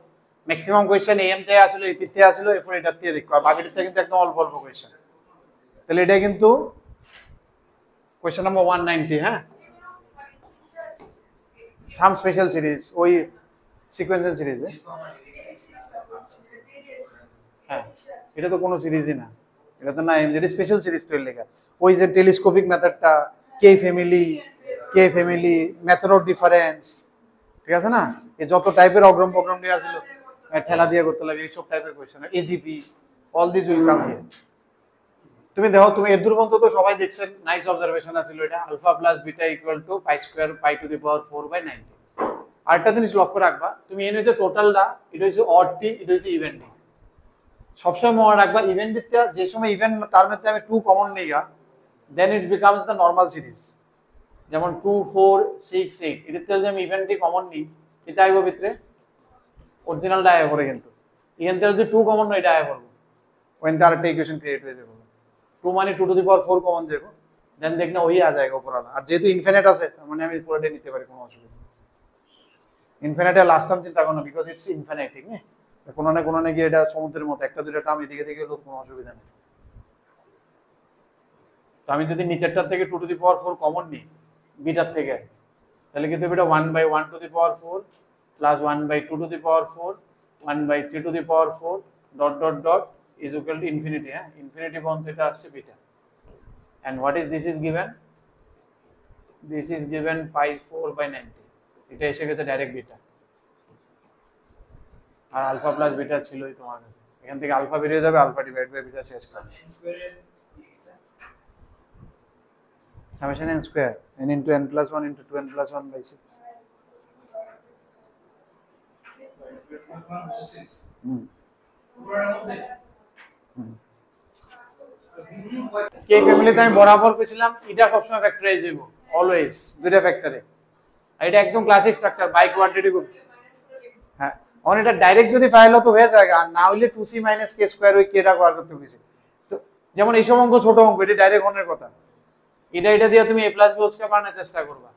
ম্যাক্সিমাম কোশ্চেন এএম তে আসলে এপি তে আসলে এরপর এটা দিয়ে দেখো, আর বাকিটা কিন্তু একদম অল্প অল্প কোশ্চেন। তাহলে এটা কিন্তু কোশ্চেন নাম্বার 190। হ্যাঁ সাম স্পেশাল সিরিজ, ওই সিকোয়েন্সিয়াল সিরিজে। হ্যাঁ এটা তো কোনো সিরিজই না, এটা তো না যেটা স্পেশাল সিরিজ তো লেখা। ওই যে টেলিস্কোপিক মেথডটা, কে ফ্যামিলি, মেথড অফ ডিফারেন্স, ঠিক আছে না? এই যত টাইপের অগ্রম প্রোগ্রাম দিয়ে আসলো ঠেলা দিয়ে করতে লাগে, এইসব টাইপের question, AGP, all this will come here. তুমি দেখো, তুমি এর দূর পর্যন্ত তো সবাই দেখছেন, নাইস অবজারভেশন আছিল এটা, alpha plus beta equal to pi square pi to the power 4/90। আরেকটা জিনিস লক্ষ্য রাখবা, তুমি এনে হচ্ছে টোটালটা, এটা হচ্ছে অড টি, এটা হচ্ছে ইভেন্ট টি। সবসময় মনে রাখবা ইভেন্ট দিতে যে সময় ইভেন্ট টার্মেতে আমি 2 কমন নিগা, then it becomes the normal series. যেমন 2 4 6 8, এটাতে যদি আমি ইভেন্টটি কমন নিই, এটা আইব ভিতরে অরিজিনালটা আয় পড়ে, কিন্তু এখান থেকে যদি 2 কমন নয় এটা আয় পড়বো, ওখান থেকে আরেকটা ইকুয়েশন ক্রিয়েট হয়ে যাবে। 2 মানে 2 টু দি পাওয়ার 4 কমন যাবো, দেন দেখ না ওই আ যায়গা উপরালা। আর যেহেতু ইনফিনিট আছে তার মানে আমি পুরোটা নিতে পারি, কোনো অসুবিধা নেই। ইনফিনিটের লাস্ট টার্ম চিন্তা করো না, বিকজ ইটস ইনফিনিট, ঠিক না? কোনো না কোনো না গিয়ে এটা সমুদ্রের মতো, একটা দুইটা টার্ম এদিকে থেকে গেলেও কোনো অসুবিধা নেই। তো আমি যদি নিচেরটার থেকে 2 টু দি পাওয়ার 4 কমন নিই বিটার থেকে, তাহলে কিন্তু এটা 1/1 two the power 4 plus 1/2 two the power 4 1/3 two the power 4 dot dot dot is equal to infinity. হ্যাঁ ইনফিনিটি পর্যন্ত এটা আসছে beta. and what is this is given? This is given pi 4/90, এটা এসে গেছে ডাইরেক্ট বিটা। আর alpha plus beta ছিলই তোমার কাছে, এখান থেকে আলফা বেরিয়ে যাবে, আলফা ডিভাইড বাই বিটা শেষ করবে। Summation n square n into n plus 1 into 2n plus 1/6। কে ফ্যামিলিতে আমি বরাবর পেছিলাম এটা সবসময় ফ্যাক্টরাইজ হইব অলওয়েজ, দুইটা ফ্যাক্টরে। এটা একদম ক্লাসিক স্ট্রাকচার বাই কোয়াড্রেটিক। হ্যাঁ অন এটা ডাইরেক্ট যদি ফাইল হতো হয়ে যায়, আর না হইলে 2c - k স্কয়ার ওই কেটা বার করতে হইছে। তো যেমন এই সব অঙ্ক ছোট অঙ্ক, এটা ডাইরেক্ট অনের কথা, এটা দিয়ে তুমি a + b হোল স্কয়ার বানানোর চেষ্টা করবা।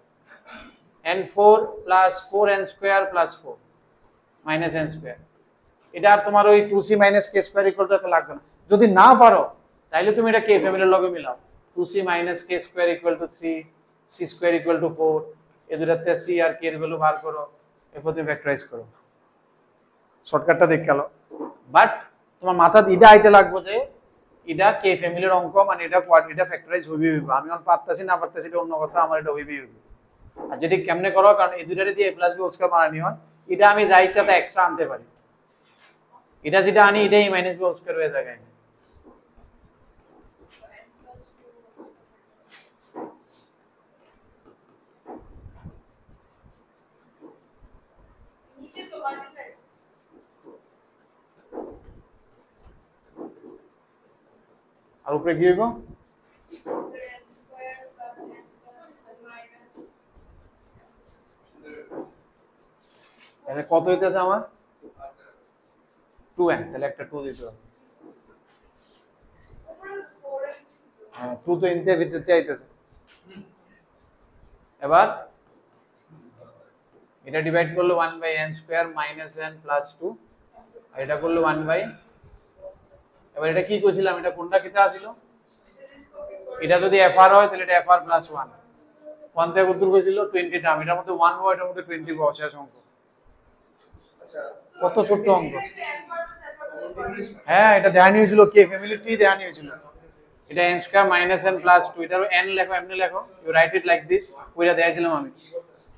n4 + 4n square + 4 - n square, এটা আর তোমার ওই 2c - k square equal to লাগবে না। যদি না পারো তাইলে তুমি এটা কে ফ্যামিলির লগে মিলাও, 2c - k square equal to 3 c square equal to 4, এই দুটাতে c আর k এর ভ্যালু বার করো, এরপর তুমি ফ্যাক্টরাইজ করো। শর্টকাটটা দেখ গেল, বাট তোমার মাথায় এটা আইতে লাগবে যে এটা কে ফ্যামিলির অঙ্ক, মানে এটা এটা ফ্যাক্টরাইজ হইবে। আমি অন পারতাছি না পারতাছি এটা অন্য কথা, আমার এটা হইবে। আর যেটি কেমনে করো, কারণ এই দুটারে দিয়ে a + b হোল স্কয়ার বানানি হয়, এটা আমি যা ইচ্ছা তা এক্সট্রা আনতে পারি। এটা যেটা আনি এটাই - b হোল স্কয়ার হয়ে যায়। আর উপরে কি হইব? তাহলে কত হইতেছে আমার 2n, তাহলে একটা 2 দিতে হবে। হ্যাঁ 2 তো ইনতে ভিতরতে আইতেছে। এবার এটা ডিভাইড করলে 1/n square minus n plus 2, আর এটা করলে 1 বাই, এবার এটা কি কইছিলাম, এটা কোনটা কিতা ছিল, এটা যদি fr হয় তাহলে এটা fr প্লাস 1, 1 থেকে উত্তর কইছিল 20 টার্ম, এটার মধ্যে 1 হয়, এটার মধ্যে 20 পাওয়া শেষ অঙ্ক। আচ্ছা কত ছোট অঙ্ক। হ্যাঁ এটা দেয়া নিয়েছিল কে ফ্যামিলি ট্রি দেয়া নিয়েছিল, এটা n square minus n plus 2, এটার n লেখো, এমনি লেখো, you write it like this, ওইটা দেয়াছিলাম আমি।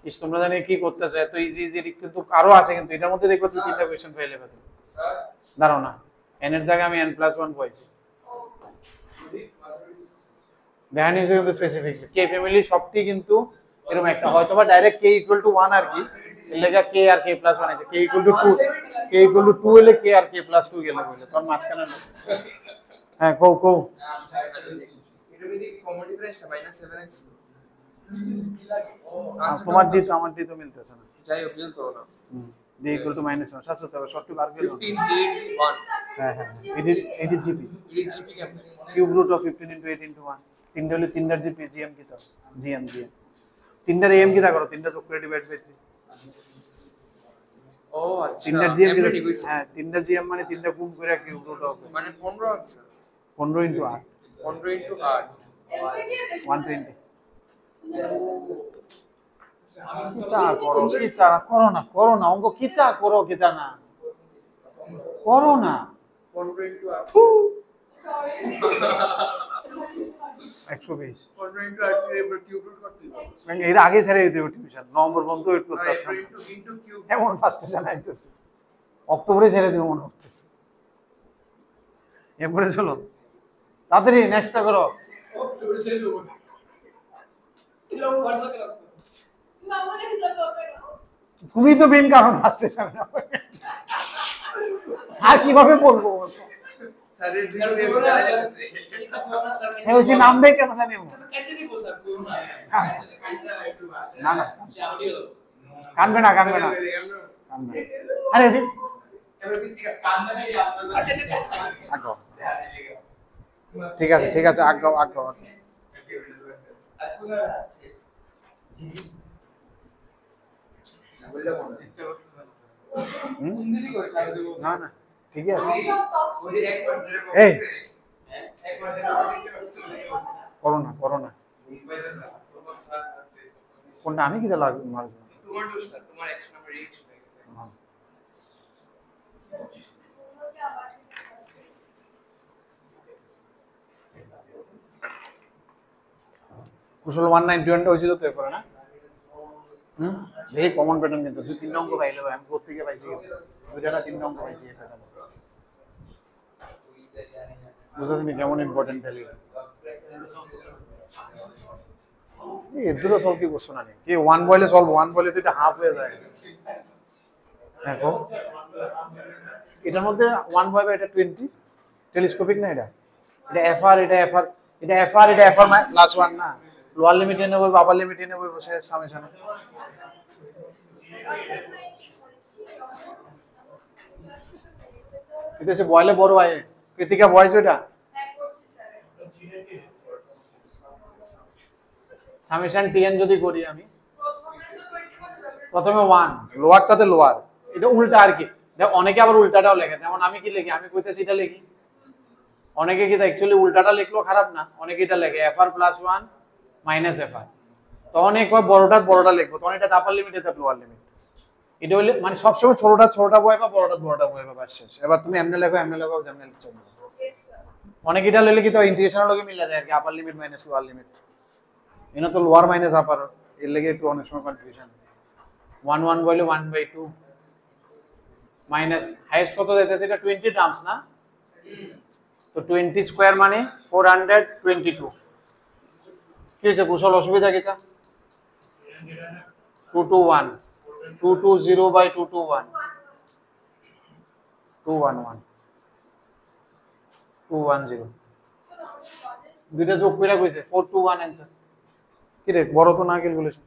ইস তোমরা জানি কি করতেছো, এত ইজি ইজি, কিন্তু আরো আছে, কিন্তু এটার মধ্যে দেখো তুই তিনটা কোশ্চেন ফেল হবে। স্যার দাঁড়াও না, n এর জায়গায় আমি n প্লাস 1 পাইছি, দেয়া নিয়েছে কিন্তু স্পেসিফিক কে ফ্যামিলি সবটি কিন্তু এরকম একটা, হয়তো বা ডাইরেক্ট k ইকুয়াল টু 1 আর কি, এর লাগা k আর k প্লাস 1 আছে, k equal to 2, k equal to 2 হলে k আর k প্লাস 2 গেলে বলে তখন মাঝখানে না। হ্যাঁ কও কও। এটা যদি কমন ডিফারেন্সটা -7x কি লাগে ও তোমার ডি তো আমার ডি তো মিলতেছে না। যাই হোক মিলতো না। d ইকুয়াল টু -1 শাস্ত্র তবে শর্ট বার করে 15 8 1 হ্যাঁ হ্যাঁ এটি জিপি ইট জিপি কেমন cube root of 15 into 8 into 1, তিনটা হলে তিনটার জিপি জিএম কি তো জিএম তিনটার এম কি তা করো, তিনটা যোগ করে ডিভাইড বাই 3, ও আচ্ছা তিনটার জিএম কি, এমনি কইছি। হ্যাঁ তিনটা জিএম মানে তিনটা গুণ করে কিউব রুট অফ মানে 15 আচ্ছা 15 ইনটু 8 15 ইনটু 8 120। কিতা করো না অঙ্ক, কিতা করো কিতা না করো না 15 ইনটু 8 120 15 ইনটু 8 এর উপর কিউব রুট করতে হবে। এর আগে ছেড়ে দিতে হবে টিউশন, নভেম্বর বন্ধ ওয়েট করতে আর পারতাম ইনটু কিউব এমন ফার্স্টেশন আইতেছে, অক্টোবরে ছেড়ে দিব মনে হচ্ছে। এরপরে চলো তাড়াতাড়ি নেক্সটটা করো। ও তোরে সেই লোক কিলো বড় করে তুমি তো মেন কারণ ফার্স্টেশন, আর কিভাবে বলবো স্যারের দিকে বলে আছে এটা তো না স্যার সে হচ্ছে নামবে কেন জানি না। কেটে দিব স্যার কোন না কাইটা একটু আছে না না অডিও কানবে না কানবে না কানবে না। আরে এদিক এবার কি কান্দা নেই আপনারা আচ্ছা আচ্ছা আগাও, ঠিক আছে ঠিক আছে আগাও আগাও। না না ঠিকই আছে, এই করো না কোনটা আমি কি লাগবে মারবো তোমার 100 নম্বর রিক্স হয়ে গেছে কুশল 191 হয়েছিল তো এরপরে না, দেখি কমন প্যাটার্ন কিন্তু 2-3 অঙ্ক পাইলে আমি কোথেকে পাইছি, দুইটা না 3 অঙ্ক পাইছি এটা বুঝা তুমি কেমন ইম্পর্টেন্ট তাহলে এই দুটো সলভ কি করছো না কি, ওয়ান বলে সলভ, ওয়ান বলে তো এটা হাফ হয়ে যায়। দেখো এটার মধ্যে 1 বয় এটা 20 টেলিস্কোপিক না, এটা এফআর এটা এফআর এটা এফআর এটা এফআর প্লাস 1 না, লোয়ার লিমিট এনে বলবো আপার লিমিট এনে বলবো সে সামেশন। এটা সে বয়লে বড় ভাই কৃতিকা বয়স এটা সামেশন টিএন যদি করি আমি প্রথমে 1 লোয়ারটাতে লোয়ার, এটা উল্টা আর কি, দেখো অনেকে আবার উল্টাটাও লেখে, যেমন আমি কি লিখি, আমি কইতেছি এটা লিখি, অনেকে কি অ্যাকচুয়ালি উল্টাটা লিখলেও খারাপ না, অনেকে এটা লেখে এফআর প্লাস 1 মাইনাস এফআর, তো অনেক কয় বড়টা লিখবো, তখন এটা আপার লিমিট এটা লোয়ার লিমিট, এটা হইলে মানে সবসময় ছোটটা বয় বা বড়টা বয় বা শেষ। এবার তুমি এমনি লেখো যেমনি লিখছো, অনেক এটা লিখলে কি তো ইন্টিগ্রেশনের লগে মিলা যায় আর কি, আপার লিমিট মাইনাস লোয়ার লিমিট, এটা তো লোয়ার মাইনাস আপার, এর লেগে একটু অনেক সময় কনফিউশন। 1 বলে 1/2 মাইনাস হাইয়েস্ট কত দিতেছে, এটা 20 টার্মস না, তো 20 স্কয়ার মানে 422, কি হয়েছে কুশল অসুবিধা কিটা, 221 220/221 211 210, দুইটা যোগ করে কইছে 421 आंसर। কি রে বড় তো না ক্যালকুলেশন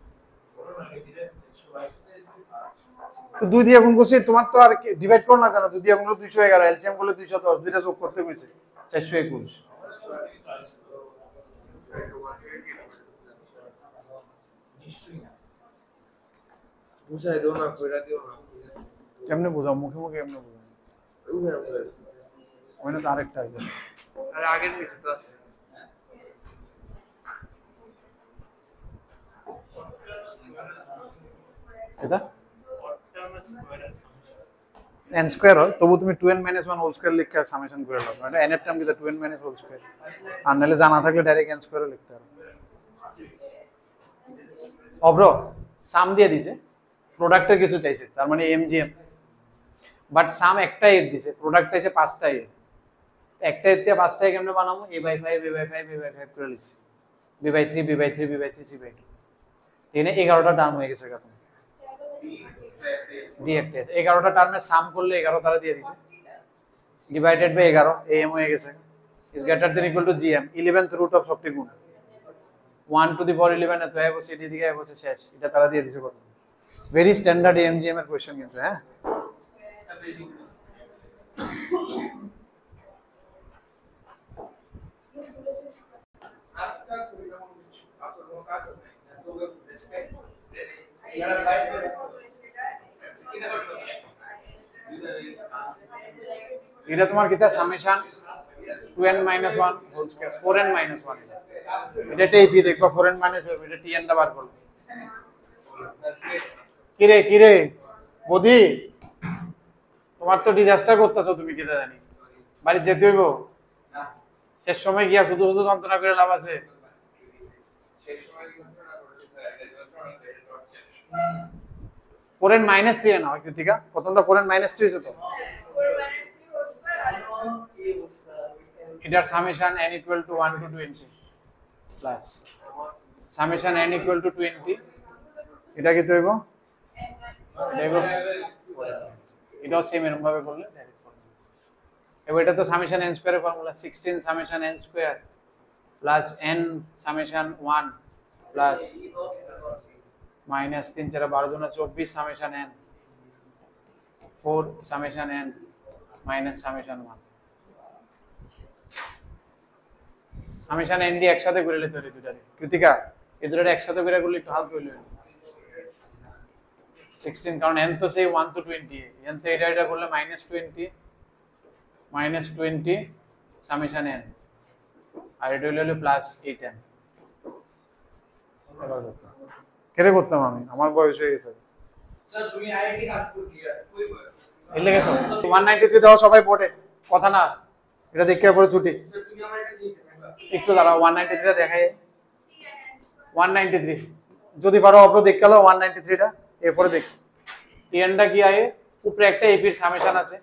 তো 2 দিয়ে গুণ করছি, তোমার তো আর ডিভাইড করো না জানো, 2 দিয়ে গুণ করলে 211, এলসিএম করলে 210, দুইটা যোগ করতে কইছে 421। বুঝাই দাও না, কইরা দিও না। কেমনে বুঝাও, মুখে মুখে কেমনে বুঝাও? ওখানে তো আরেকটা আছে। আরে আগের পিছে তো আছে। এটা n স্কয়ার হয়, তবু তুমি 2n - 1 হোল স্কয়ার লিখে সামেশন করে নাও। এটা n এর টার্ম দিতে 2n - হোল স্কয়ার, আর নাহলে জানা থাকলে ডাইরেক্ট n স্কয়ারও লিখতে পারো। অব্র সাম দিয়ে দিছে, প্রোডাক্টের কিছু চাইছে, তার মানে mgm, বাট সাম একটা এর দিছে, প্রোডাক্ট চাইছে 5টা এর। একটা এর থেকে 5টা কেমনে বানাবো? a/5 a/5 a/5 করে লিখছি, b/3 b/3 b/3 c/2, এখানে 11টা টার্ম হয়ে গেছে। কত ডিএক্টেস 11টা টার্মের সাম করলে 11 দ্বারা দিয়ে দিছে, ডিভাইডেড বাই 11, am হয়ে গেছে, is greater than equal to gm, 11th root of সবটি গুণ 1 to the power 11 এত হয় বসে এদিকে হয় বসে শেষ, এটা তারা দিয়ে দিছে। কত ভেরি স্ট্যান্ডার্ড এমজিএম এর কোশ্চেন কিন্তু। হ্যাঁ আজকা তুমি না কিছু আসল কোনো কাজ হবে না, তো রেসপেক্ট ইয়ারা বাইরে কিনা করতে এটা তোমার কিটা summation 2n - 1 whole square 4n - 1, এটা টেপি দেখবা 4n - 1, এটা tn টা বার করো। কিরে বদি, তোমার তো ডিজাস্টার করতেছো তুমি, কিটা জানি বাড়ি যেতে হইব না শেষ সময় গিয়া শুধু শুধু যন্ত্রণা করে লাভ আছে? শেষ সময় কিন্তু না করতে স্যার এটা যন্ত্রণা এটা টর্চার 4n - 3 না কৃতিকা, প্রথমটা 4n - 3 হয়েছে তো, এটার summation n equal to 1 to 20 plus summation n equal to 20, এটা কি হইব? এটাও সেম এরকম ভাবে করলে ডাইরেক্ট করবে। এবার এটা তো সামেশন n স্কয়ারের formula, 16 summation n square plus n summation 1 plus minus 3 4 12 × 24 summation n 4 summation n minus summation 1। Summation n দিয়ে একসাথে করে নিতে হবে দুটারে। কৃতিকা এই দুটারে একসাথে করে করলে একটু হালকা হইলো 16, কারণ n তো সেই 1 to 20, n তো এটা করলে -20 সামেশন n, আর এটা হলো প্লাস 8n। কেরে করতাম আমি, আমার বয়স হয়ে গেছে। স্যার তুমি আইআইটি কানপুর ক্লিয়ার কই বয়স? এর লেগে তো 193 দাও সবাই পড়ে, কথা না, এটা দেখে পরে ছুটি। স্যার তুমি আমার এটা দিতে পারবা? একটু দাঁড়াও, 193 দেখাই, 193 যদি পারো অপর দেখে গেল 193 টা এরপরে দেখ। tn টা কি আয়ে, উপরে একটা ap এর সামেশন আছে,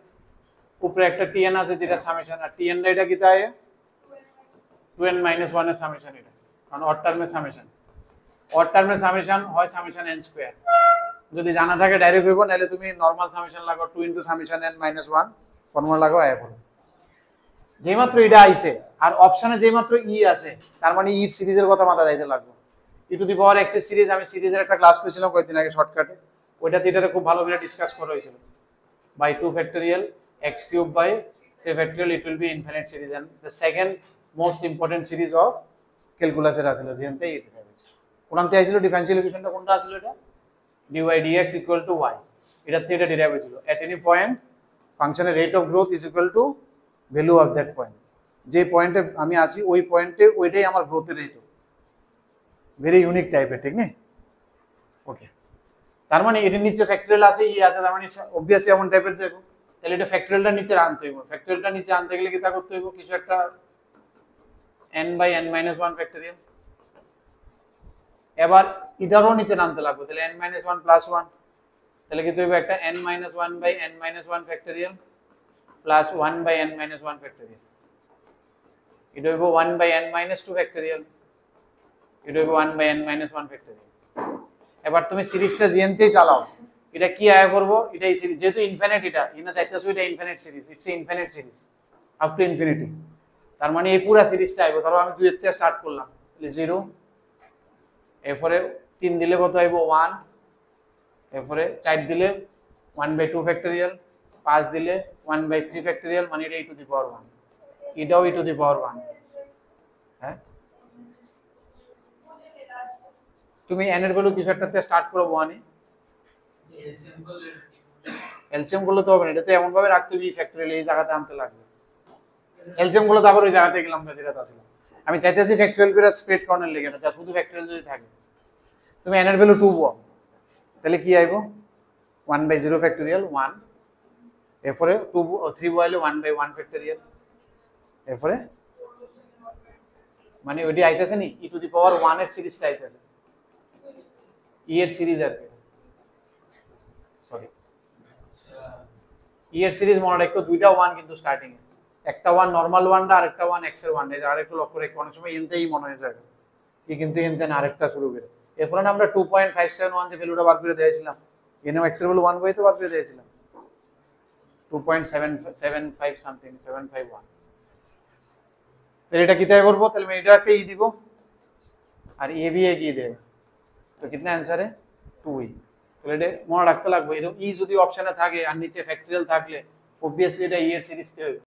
উপরে একটা tn আছে যেটা সামেশন, আর tn টা এটা কি আয়ে 2n - 1 এর সামেশন, এটা কারণ অড টার্মের সামেশন, অড টার্মের সামেশন হয় সামেশন n স্কয়ার, যদি জানা থাকে ডাইরেক্ট হইব, নাহলে তুমি নরমাল সামেশন লাগাও 2 * সামেশন n - 1 ফর্মুলা লাগাও আয়া পড়ো। যেমাত্র এটা আইছে আর অপশনে যেমাত্র ই আছে, তার মানে ই সিরিজের কথা মাথা যাইতে লাগবে। e two the power x এর সিরিজ, আমি সিরিজের একটা ক্লাস পেয়েছিলাম কয়েকদিন আগে শর্টকাটে, ওইটাতে এটারে খুব ভালো করে ডিসকাস করা হয়েছিল। By 2 factorial x³ by 3 factorial, it will be infinite series, and the second most important series of ক্যালকুলাসের আছিল, যেখানতে এটা হয়েছে। কোনতে আইছিল ডিফারেনশিয়াল ইকুয়েশনটা, কোনটা আছিল এটা? dy dx = y, এটাতে এটা ডিরাইভ হয়েছিল। এট এনি পয়েন্ট ফাংশনের rate of growth is equal to value of that point, যে পয়েন্টে আমি আছি ওই পয়েন্টে ওইটাই আমার গ্রোথের রেট। ভেরি ইউনিক টাইপের, ঠিক না? ওকে, তার মানে এর নিচে ফ্যাক্টরিয়াল আছে, ই আছে, তার মানে অবভিয়াসলি এমন টাইপের যে, তাহলে এটা ফ্যাক্টরিয়ালটা নিচে আনতে হইব। ফ্যাক্টরিয়ালটা নিচে আনতে গেলে কি তা করতে হইব, কিছু একটা n/n - 1 ফ্যাক্টরিয়াল, এবার এটারও নিচে নামতে লাগবে, তাহলে n - 1 + 1, তাহলে কি হইব একটা n - 1/n - 1 factorial plus 1/n - 1 factorial, এটা হইব 1/n - 2 ফ্যাক্টরিয়াল, এটা হইব 1/n - 1 ফ্যাক্টরিয়াল। এবার তুমি সিরিজটা জিএনতেই চালাও, এটা কি আয়া করব, এটা এই সিরিজ যেহেতু ইনফিনিট, এটা ইনা চাইতেছো এটা infinite series, it's a infinite series up to infinity, তার মানে এই পুরো সিরিজটা আইবো। ধরো আমি 2 এর থেকে স্টার্ট করলাম, তাহলে 0, এরপরে 3 দিলে কত আইবো 1, এরপরে 4 দিলে 1/2 ফ্যাক্টরিয়াল, 5 দিলে 1/3 ফ্যাক্টরিয়াল, মানে এটা e⁻1, এটাও e⁻1। হ্যাঁ, তুমি n এর ভ্যালু কিছু একটাতে স্টার্ট করো 1 এ, এলসিএম করলে এলসিএম গুলো তো হবে না, এটা তো এমন ভাবে রাখতে হবে ফ্যাক্টরিয়াল এই জায়গাতে আনতে লাগবে। এলসিএম গুলো তারপর ওই জায়গাতে গেলাম না যেটা ছিল। আমি চাইতেছি ফ্যাক্টরিয়াল করে স্প্রেড করার লেগে, এটা যা শুধু ফ্যাক্টরিয়াল যদি থাকে। তুমি n এর ভ্যালু 2 বো, তাহলে কি আইবো 1/0 ফ্যাক্টরিয়াল 1, এরপরে 3 বসাইলে 1/1 ফ্যাক্টরিয়াল, এরপরে মানে ওইটি আইতেছে নি e⁻1 এর সিরিজটা আইতেছে, e এর সিরিজ আর কি, সরি e এর সিরিজ মনে রাখো দুইটা 1 কিন্তু স্টার্টিং এ, একটা 1 নরমাল 1টা আর একটা 1 x এর 1, এই আর একটু লক্ষ্য রেখো, অনেক সময় এনতেই মনে হয়ে যায় কি, কিন্তু এনতে না আরেকটা শুরু করে। এরপর আমরা 2.571 যে ভ্যালুটা বার করে দিয়েছিলাম, এনও x এর ভ্যালু 1 বই তো বার করে দিয়েছিলাম 2.775 সামথিং 751। তাহলে এটা কিতায় করব, তাহলে আমি এটা একটা ই দিব আর এ বি এ কি দেব, তো কিতনা आंसर है 2e। তাহলে এটা মনে রাখতে লাগবে, এরকম ই যদি অপশনে থাকে আর নিচে ফ্যাক্টরিয়াল থাকলে অবভিয়াসলি এটা ই এর সিরিজ তে